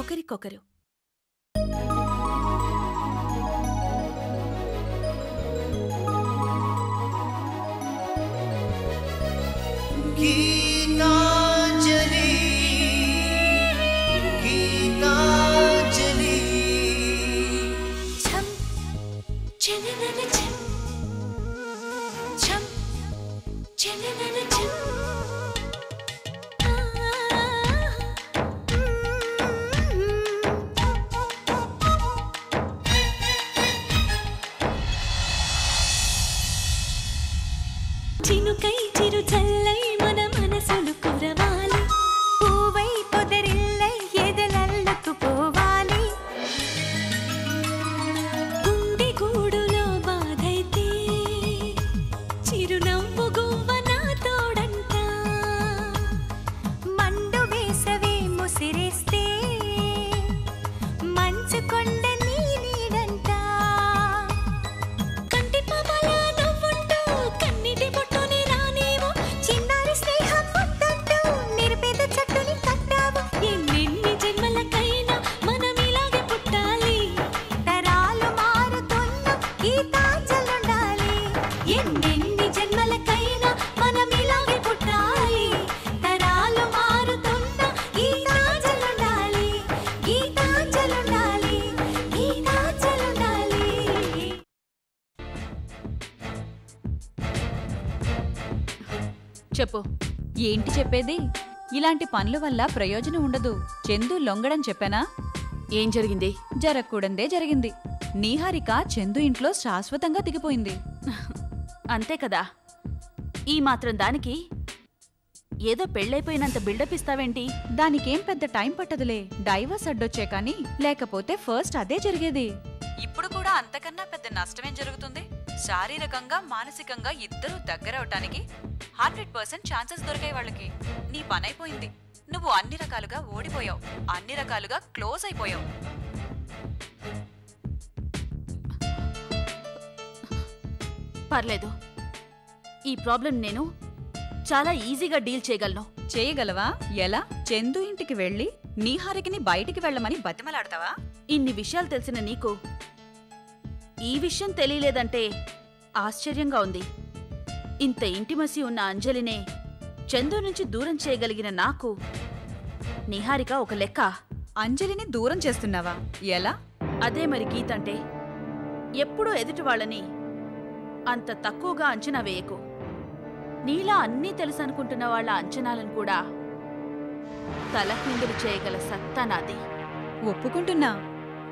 ఒకరికొకరు. గీతాంజలి గీతాంజలి ఛం చననన ఛం ఛం చననన ఛం చినుకై చిరు చల్లై మన మనసులు కురవాలి, పూవై పొదరిల్లై ఎదలల్లుకు పోవాలి. గుండె గూడులో బాధైతే చిరునవ్వు గువ్వ నా తోడంట, మండు వేసవే ముసిరేస్తే మంచు కొండ నీ నీడంట. కంటి పాపలా నవ్వుంటూ కన్నిటి బొట్టుని రానేమో, చిన్నారి స్నేహం ముద్దంటూ నిరుపేద చెట్టుని కట్టావు. ఎన్నెన్ని జన్మలకైనా మనం ఇలాగే పుట్టాలి, తరాలు మారుతున్న గీతాంజలుండాలి. ఎన్నెన్ని జన్మలకైనా మనం ఇలాగే పుట్టాలి, తరాలు మారుతున్న గీతాంజలుండాలి. గీతాంజలుండాలి, గీతాంజలుండాలి. చెప్పు. ఏంటి చెప్పేది? ఇలాంటి పనుల వల్ల ప్రయోజనం ఉండదు. చందు లొంగడం చెప్పానా? ఏం జరిగింది? జరగకూడందే జరిగింది. నీహారిక చందు ఇంట్లో శాశ్వతంగా దిగిపోయింది. అంతే కదా. ఈ మాత్రం దానికి ఏదో పెళ్ళైపోయినంత బిల్డప్ ఇస్తావేంటి? దానికేం పెద్ద టైం పట్టదులే. డైవర్స్ అడ్డొచ్చే కాని, లేకపోతే ఫస్ట్ అదే జరిగేది. ఇప్పుడు కూడా అంతకన్నా పెద్ద నష్టమేం జరుగుతుంది? శారీరకంగా మానసికంగా ఇద్దరూ దగ్గరవటానికి 100% ఛాన్సెస్ దొరికాయి వాళ్ళకి. నీ పనైపోయింది. నువ్వు అన్ని రకాలుగా ఓడిపోయావు, అన్ని రకాలుగా క్లోజ్ అయిపోయావు. పర్లేదు, ఈ ప్రాబ్లం నేను చాలా ఈజీగా డీల్ చేయగలను. చేయగలవా? ఎలా? చందు ఇంటికి వెళ్ళి నీహారికని బయటికి వెళ్ళమని బతిమలాడతావా? ఇన్ని విషయాలు తెలిసిన నీకు ఈ విషయం తెలియలేదంటే ఆశ్చర్యంగా ఉంది. ఇంత ఇంటిమసీ ఉన్న అంజలినే చందు నుంచి దూరం చేయగలిగిన నాకు నిహారిక ఒక లెక్క. అంజలిని దూరం చేస్తున్నావా? ఎలా? అదే మరి గీతంటే. ఎప్పుడూ ఎదుటి వాళ్ళని అంత తక్కువగా అంచనా వేయకు. నీలా అన్నీ తెలుసనుకుంటున్న వాళ్ళ అంచనాలను కూడా తలకిందులు చేయగల సత్తా నాది. ఒప్పుకుంటున్నా.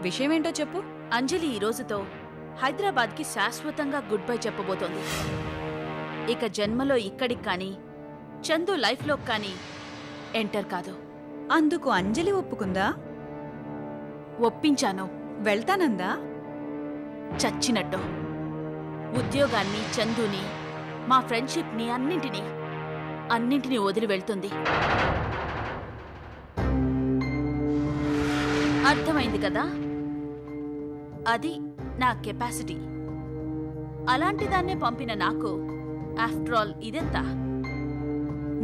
విషయమేంటో చెప్పు. అంజలి ఈ రోజుతో హైదరాబాద్కి శాశ్వతంగా గుడ్ బై చెప్పబోతోంది. ఇక జన్మలో ఇక్కడికి కానీ చందు లైఫ్లో కానీ ఎంటర్ కాదు. అందుకు అంజలి ఒప్పుకుందా? ఒప్పించాను. వెళ్తానందా? చచ్చినట్టు. ఉద్యోగాన్ని, చందుని, మా ఫ్రెండ్షిప్ని, అన్నింటినీ వదిలి వెళ్తుంది. అర్థమైంది కదా? అది నా కెపాసిటీ. అలాంటి దాన్నే పంపిన నాకు ఆఫ్టర్ ఆల్ ఇదెంత?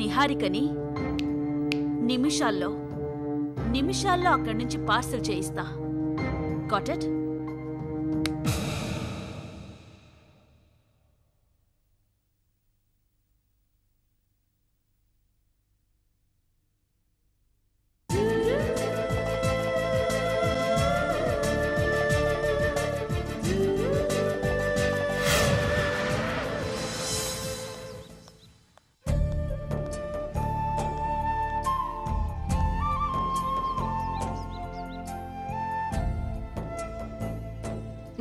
నిహారికని నిమిషాల్లో అక్కడి నుంచి పార్సల్ చేయిస్తా. Got it?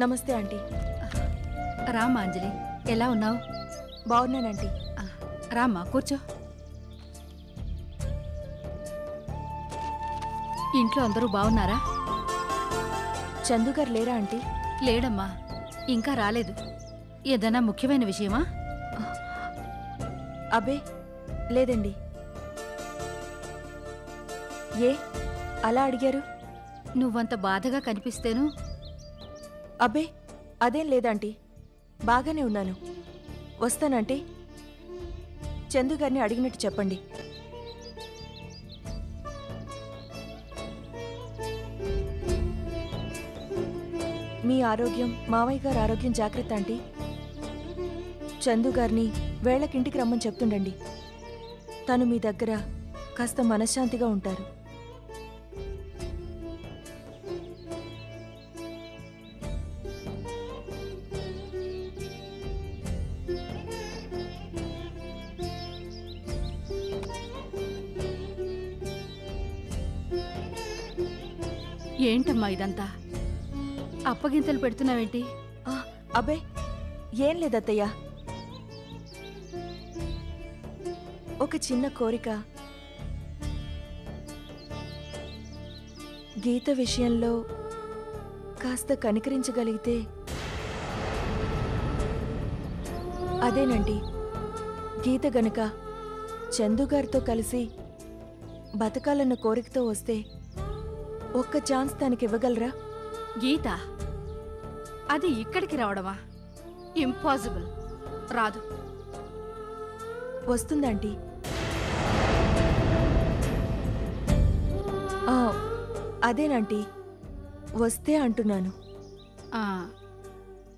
నమస్తే ఆంటీ. రామ్మా అంజలి, ఎలా ఉన్నావు? బాగున్నానంటీ. రామ్మా కూర్చో. ఇంట్లో అందరూ బాగున్నారా? చందు గారు లేరా ఆంటీ? లేడమ్మా, ఇంకా రాలేదు. ఏదైనా ముఖ్యమైన విషయమా? అబ్బే లేదండి. ఏ అలా అడిగారు? నువ్వంత బాధగా కనిపిస్తేను. అబ్బే అదేం లేదాంటీ, బాగానే ఉన్నాను. వస్తానంటీ. చందు గారిని అడిగినట్టు చెప్పండి. మీ ఆరోగ్యం, మావయ్య గారి ఆరోగ్యం జాగ్రత్త ఆంటీ. చందు గారిని వేళకింటికి రమ్మని చెప్తుండండి. తను మీ దగ్గర కాస్త మనశ్శాంతిగా ఉంటారు. ఏంటమ్మా ఇదంతా? అప్పగింతలు పెడుతున్నావేంటి? అబ్బే ఏం లేదత్తయ్య, ఒక చిన్న కోరిక. గీత విషయంలో కాస్త కనికరించగలిగితే. అదేనండి, గీత గనుక చందు గారితో కలిసి బతకాలన్న కోరికతో వస్తే ఒక్క ఛాన్స్ తనకి ఇవ్వగలరా? గీత అది ఇక్కడికి రావడమా? ఇంపాసిబుల్. రాదు. వస్తుందంటీ. అదేనంటీ, వస్తే అంటున్నాను.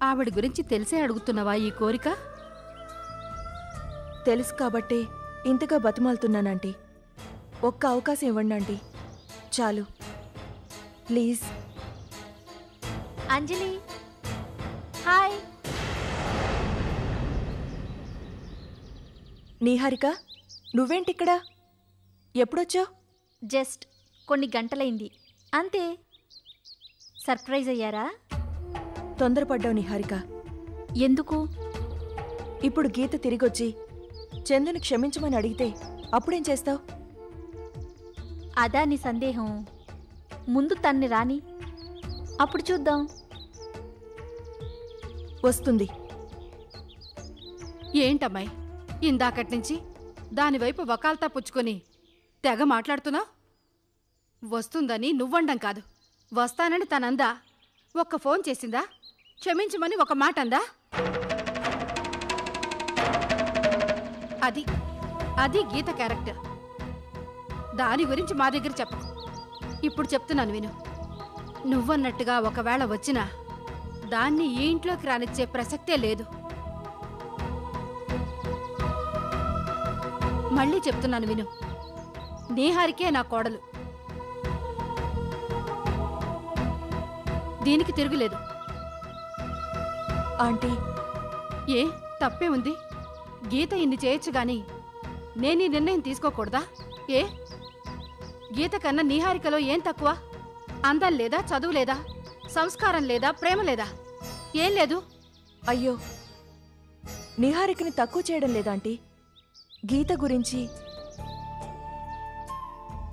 ఆవిడ గురించి తెలిసే అడుగుతున్నావా ఈ కోరిక? తెలుసు కాబట్టే ఇంతగా బతిమాలుతున్నానంటీ. ఒక్క అవకాశం ఇవ్వండి ఆంటీ, చాలు ప్లీజ్. అంజలి హాయ్. నీహారిక, నువ్వేంటిక్కడ? ఎప్పుడొచ్చావు? జస్ట్ కొన్ని గంటలైంది అంతే. సర్ప్రైజ్ అయ్యారా? తొందరపడ్డావు నిహారిక. ఎందుకు? ఇప్పుడు గీత తిరిగొచ్చి చందుని క్షమించమని అడిగితే అప్పుడేం చేస్తావు? అదా నీ సందేహం? ముందు తన్ని రాని, అప్పుడు చూద్దాం. వస్తుంది. ఏంటమ్మాయి ఇందాకట్నుంచి దానివైపు వకాల్తా పుచ్చుకొని తెగ మాట్లాడుతున్నావు? వస్తుందని నువ్వండం కాదు, వస్తానని తనందా? ఒక్క ఫోన్ చేసిందా? క్షమించమని ఒక మాట అందా? అది అది గీత క్యారెక్టర్. దాని గురించి మా దగ్గర చెప్పకు. ఇప్పుడు చెప్తున్నాను విను. నువ్వన్నట్టుగా ఒకవేళ వచ్చినా దాన్ని ఈ ఇంట్లోకి రానిచ్చే ప్రసక్తే లేదు. మళ్ళీ చెప్తున్నాను విను. నీహారికే నా కోడలు. దీనికి తిరుగులేదు. ఆంటీ, ఏ తప్పే ఉంది? గీత ఇన్ని చేయొచ్చు గాని నేను ఈ నిర్ణయం తీసుకోకూడదా? ఏ గీత కన్నా నీహారికలో ఏం తక్కువ? అందం లేదా? చదువు లేదా? సంస్కారం లేదా? ప్రేమ లేదా? ఏం లేదు. అయ్యో, నిహారికని తక్కువ చేయడం లేదాంటీ. గీత గురించి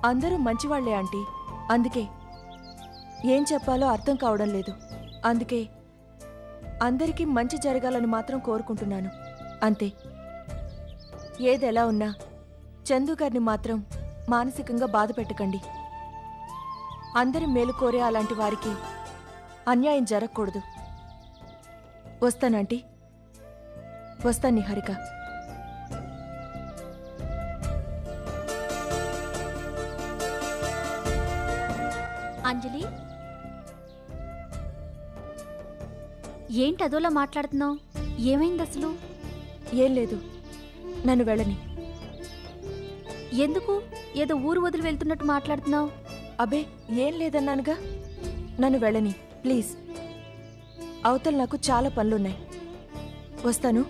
అందరూ మంచివాళ్లే ఆంటీ. అందుకే ఏం చెప్పాలో అర్థం కావడం లేదు. అందుకే అందరికీ మంచి జరగాలని మాత్రం కోరుకుంటున్నాను, అంతే. ఏదెలా ఉన్నా చందు గారిని మాత్రం మానసికంగా బాధ పెట్టకండి. అందరి మేలు కోరే అలాంటి వారికి అన్యాయం జరగకూడదు. వస్తానంటీ, వస్తాను నిహారిక. అంజలి, ఏంటి అదోలా మాట్లాడుతున్నావు? ఏమైంది అసలు? ఏం లేదు, నన్ను వెళ్ళని. ఎందుకు ఏదో ఊరు వదిలి వెళ్తున్నట్టు మాట్లాడుతున్నావు? అబే ఏం లేదన్నానుగా, నన్ను వెళ్ళని ప్లీజ్. అవతల నాకు చాలా పనులున్నాయి. వస్తాను.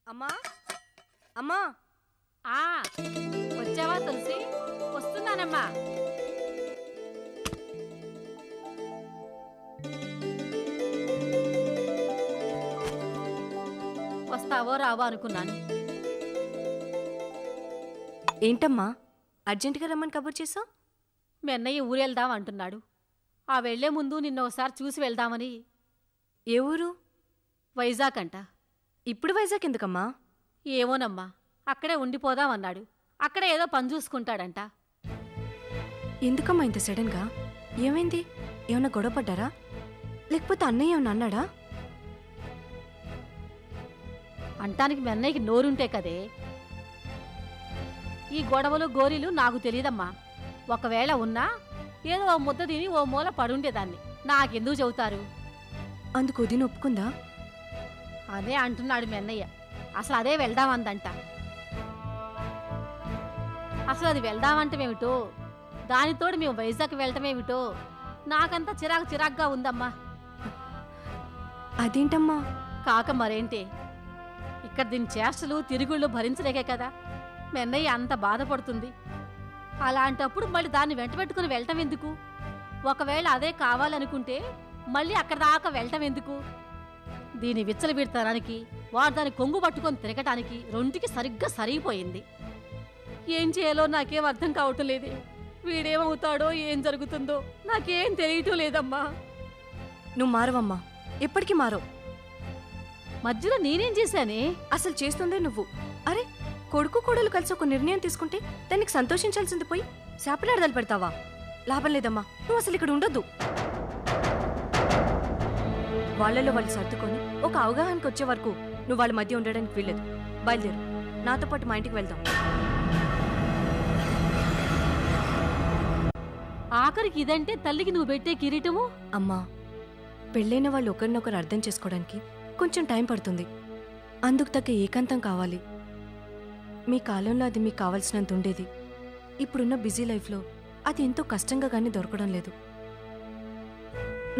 అమ్మా అమ్మా. వచ్చావా తులసి? వస్తున్నానమ్మా. వస్తావో రావో అనుకున్నాను. ఏంటమ్మా అర్జెంటుగా రమ్మని కబుర్ చేసావు? మీ అన్నయ్య ఊరెళ్దాం అంటున్నాడు. ఆ వెళ్లే ముందు నిన్న ఒకసారి చూసి వెళ్దామని. ఏ ఊరు? వైజాగ్ అంట. ఇప్పుడు వైజాగ్ ఎందుకమ్మా? ఏమోనమ్మా, అక్కడే ఉండిపోదామన్నాడు. అక్కడే ఏదో పని చూసుకుంటాడంట. ఎందుకమ్మా ఇంత సడన్గా? ఏమైంది? ఏమన్నా గొడవ పడ్డారా? లేకపోతే అన్నయ్య ఏమన్నా అన్నాడా? అంటానికి మీ అన్నయ్యకి నోరుంటే కదే. ఈ గొడవలు గోరీలు నాకు తెలియదమ్మా. ఒకవేళ ఉన్నా ఏదో ఓ ముద్ద తిని ఓ మూల పడుండేదాన్ని. నాకెందుకు చెబుతారు? అందుకు వదిన ఒప్పుకుందా? అదే అంటున్నాడు మీ అన్నయ్య. అసలు అదే వెళ్దామందంట. అసలు అది వెళ్దామంటమేమిటో, దానితోడు మేము వైజాగ్ వెళ్ళటమేమిటో నాకంతా చిరాకుగా ఉందమ్మా. అదేంటమ్మా? కాక మరేంటే, ఇక్కడ దీని చేష్టలు తిరుగుళ్ళు భరించలేకే కదా మీ అన్నయ్య అంత బాధపడుతుంది. అలాంటప్పుడు మళ్ళీ దాన్ని వెంటబెట్టుకుని వెళ్ళటం ఎందుకు? ఒకవేళ అదే కావాలనుకుంటే మళ్ళీ అక్కడ దాకా వెళ్ళటం ఎందుకు? దీని విచ్చలబిడతానికి వాడు దాని కొంగు పట్టుకొని తిరగటానికి రెండుకి సరిగ్గా సరిగిపోయింది. ఏం చేయాలో నాకేం అర్థం కావటం లేదే. వీడేమవుతాడో ఏం జరుగుతుందో నాకేం తెలియటం లేదమ్మా. నువ్వు మారవమ్మా, ఎప్పటికీ మారవు. మధ్యలో నేనేం చేశానే? అసలు చేస్తుందే నువ్వు. అరే, కొడుకు కోడలు కలిసి ఒక నిర్ణయం తీసుకుంటే దానికి సంతోషించాల్సింది పోయి శాపనార్థాలు పెడతావా? లాభం లేదమ్మా, నువ్వు అసలు ఇక్కడ ఉండొద్దు. వాళ్ళలో వాళ్ళు సర్దుకొని ఒక అవగాహనకు వచ్చే వరకు నువ్వు వాళ్ళ మధ్య ఉండడానికి వీల్లేదు. బయలుదేరు, నాతో పాటు మా ఇంటికి వెళ్దాం. ఆఖరికి ఇదంటే తల్లికి నువ్వు పెట్టే కిరీటము? అమ్మా, పెళ్ళైన వాళ్ళు ఒకరినొకరు అర్థం చేసుకోవడానికి కొంచెం టైం పడుతుంది. అందుకు తగ్గ ఏకాంతం కావాలి. మీ కాలంలో అది మీకు కావాల్సినంత ఉండేది. ఇప్పుడున్న బిజీ లైఫ్లో అది ఎంతో కష్టంగా కానీ దొరకడం లేదు.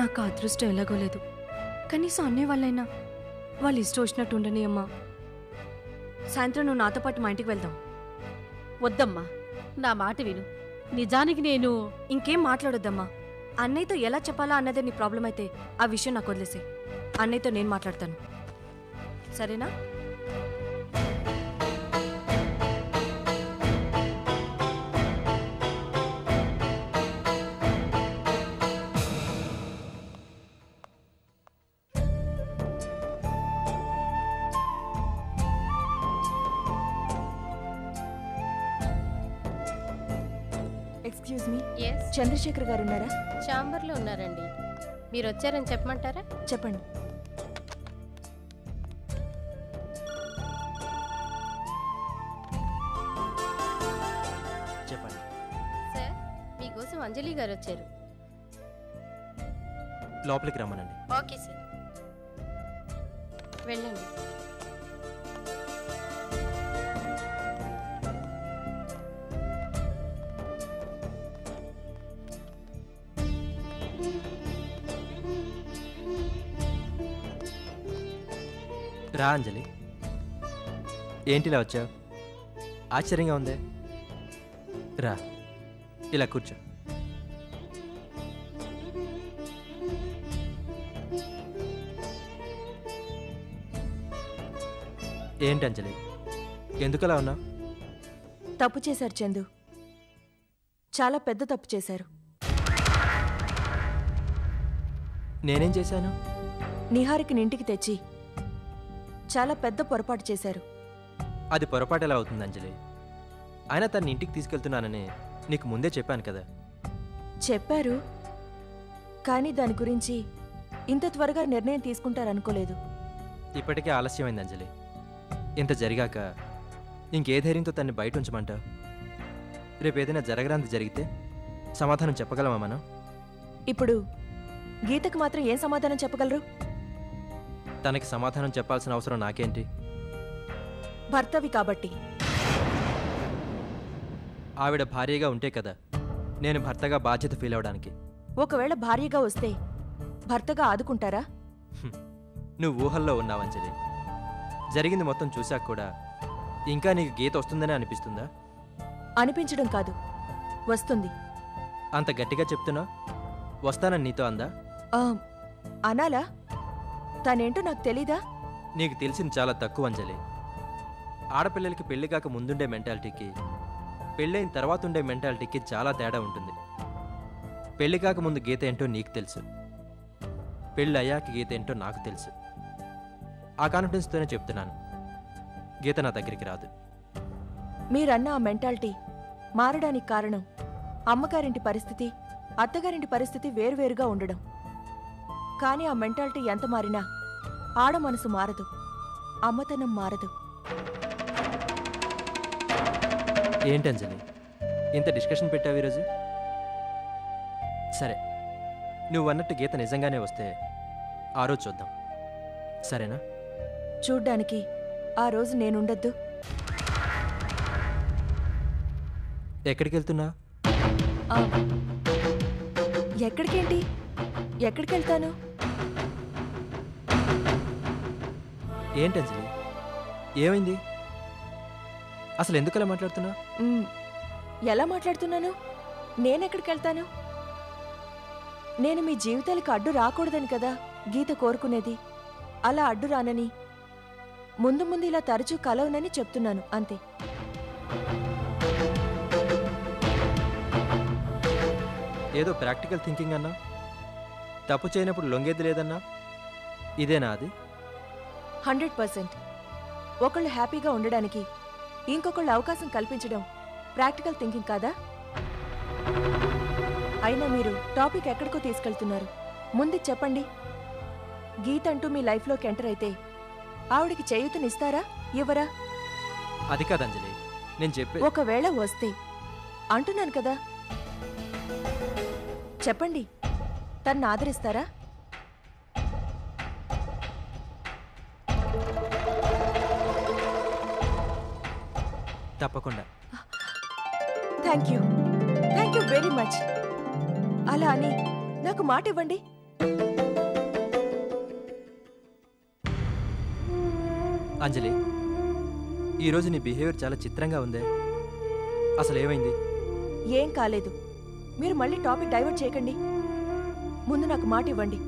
నాకు ఆ అదృష్టం ఎలాగో లేదు. కనీసం అనే వాళ్ళైనా వాళ్ళు ఇష్టం వచ్చినట్టు ఉండని అమ్మా. సాయంత్రం నువ్వు నాతో పాటు మా ఇంటికి వెళ్దాం. వద్దమ్మా, నా మాట విను. నిజానికి నేను ఇంకేం మాట్లాడొద్దమ్మా. అన్నయ్యతో ఎలా చెప్పాలా అన్నదే నీ ప్రాబ్లం అయితే ఆ విషయం నాకు వదిలేసే. అన్నయ్యతో నేను మాట్లాడతాను, సరేనా? ఎక్స్క్యూజ్ మీ, ఎస్, చంద్రశేఖర్ గారు ఉన్నారా? ఛాంబర్లో ఉన్నారండి. మీరు వచ్చారని చెప్పమంటారా? చెప్పండి. చెప్పండి. సార్, మీకోసం అంజలి గారు వచ్చారు. లోపలికి రమ్మనండి. ఓకే సార్, వెళ్ళండి. రా అంజలి, ఏంటిలా వచ్చావు? ఆశ్చర్యంగా ఉందే. రా, ఇలా కూర్చో. ఏంటి అంజలి, ఎందుకలా ఉన్నావు? తప్పు చేశారు చందు, చాలా పెద్ద తప్పు చేశారు. నేనేం చేశాను? నిహారికని ఇంటికి తెచ్చి చాలా పెద్ద పొరపాటు చేశారు. అది పొరపాటు ఎలా అవుతుంది అంజలి? ఆయన తన ఇంటికి తీసుకెళ్తున్నానని నీకు ముందే చెప్పాను కదా. చెప్పారు, కానీ దాని గురించి ఇంత త్వరగా నిర్ణయం తీసుకుంటారనుకోలేదు. ఇప్పటికే ఆలస్యమైంది అంజలి. ఇంత జరిగాక ఇంకే ధైర్యంతో తన్ని బయట ఉంచమంటావు? రేపేదైనా జరగరాంది జరిగితే సమాధానం చెప్పగలమా మనం? ఇప్పుడు గీతకు మాత్రం ఏం సమాధానం చెప్పగలరు? తనకి సమాధానం చెప్పాల్సిన అవసరం నాకేంటి? భర్తవి కాబట్టి. ఆవిడ భార్యగా ఉంటే కదా నేను భర్తగా బాధ్యత ఫీల్ అవడానికి. ఒకవేళ భార్యగా వస్తే భర్తగా ఆదుకుంటారా? నువ్వు ఊహల్లో ఉన్నావు అంజలి. జరిగింది మొత్తం చూశాక కూడా ఇంకా నీకు గీత వస్తుందని అనిపిస్తుందా? అనిపించడం కాదు, వస్తుంది. అంత గట్టిగా చెప్తున్నా వస్తానని నీతో అందా? అనాలా? తనేంటో నాకు తెలీదా? నీకు తెలిసింది చాలా తక్కువ అంజలి. ఆడపిల్లలకి పెళ్లి కాక ముందుండే మెంటాలిటీకి పెళ్ళైన తర్వాత ఉండే మెంటాలిటీకి చాలా తేడా ఉంటుంది. పెళ్లి కాక ముందు గీత ఏంటో నీకు తెలుసు, పెళ్ళి అయ్యాక గీత ఏంటో నాకు తెలుసు. ఆ కాన్ఫిడెన్స్తోనే చెప్తున్నాను, గీత నా దగ్గరికి రాదు. మీరన్న ఆ మెంటాలిటీ మారడానికి కారణం అమ్మగారింటి పరిస్థితి, అత్తగారింటి పరిస్థితి వేరువేరుగా ఉండడం. కానీ ఆ మెంటాలిటీ ఎంత మారినా ఆడ మనసు మారదు, అమ్మతనం మారదు. ఏంటి అంజలి ఇంత డిస్కషన్ పెట్టావు ఈరోజు? సరే, నువ్వు అన్నట్టు గీత నిజంగానే వస్తే ఆ రోజు చూద్దాం, సరేనా? చూడ్డానికి ఆ రోజు నేనుండొద్దు? ఎక్కడికి వెళ్తున్నా? ఆ, ఎక్కడికేంటి? ఎక్కడికి వెళ్తాను? ఏంటి అంజలి ఏమైంది? అసలు ఎందుకలా మాట్లాడుతున్నా? ఎలా మాట్లాడుతున్నాను? నేనెక్కడికి వెళ్తాను? నేను మీ జీవితాలకు అడ్డు రాకూడదని కదా గీత కోరుకునేది. అలా అడ్డు రానని, ముందు ముందు ఇలా తరచూ కలవనని చెప్తున్నాను, అంతే. ఏదో ప్రాక్టికల్ థింకింగ్ అన్నా, తప్పు చేయనప్పుడు లొంగేది లేదన్నా, ఇదేనా అది? 100%. ఒకళ్ళు హ్యాపీగా ఉండడానికి ఇంకొకళ్ళు అవకాశం కల్పించడం ప్రాక్టికల్ థింకింగ్ కాదా? అయినా మీరు టాపిక్ ఎక్కడికో తీసుకెళ్తున్నారు. ముందు చెప్పండి. గీత అంటూ మీ లైఫ్లోకి ఎంటర్ అయితే ఆవిడికి చేయూతనిస్తారా, ఇవ్వరా? అది కాదు అంజలి, నేను చెప్పే. ఒకవేళ వస్తే అంటున్నాను కదా, చెప్పండి. తన్ని ఆదరిస్తారా? తప్పకుండా. Thank you very much. అలా అని నాకు మాట ఇవ్వండి. అంజలి, ఈరోజు నీ బిహేవియర్ చాలా చిత్రంగా ఉందే, అసలు ఏమైంది? ఏం కాలేదు. మీరు మళ్ళీ టాపిక్ డైవర్ట్ చేయకండి. ముందు నాకు మాట ఇవ్వండి.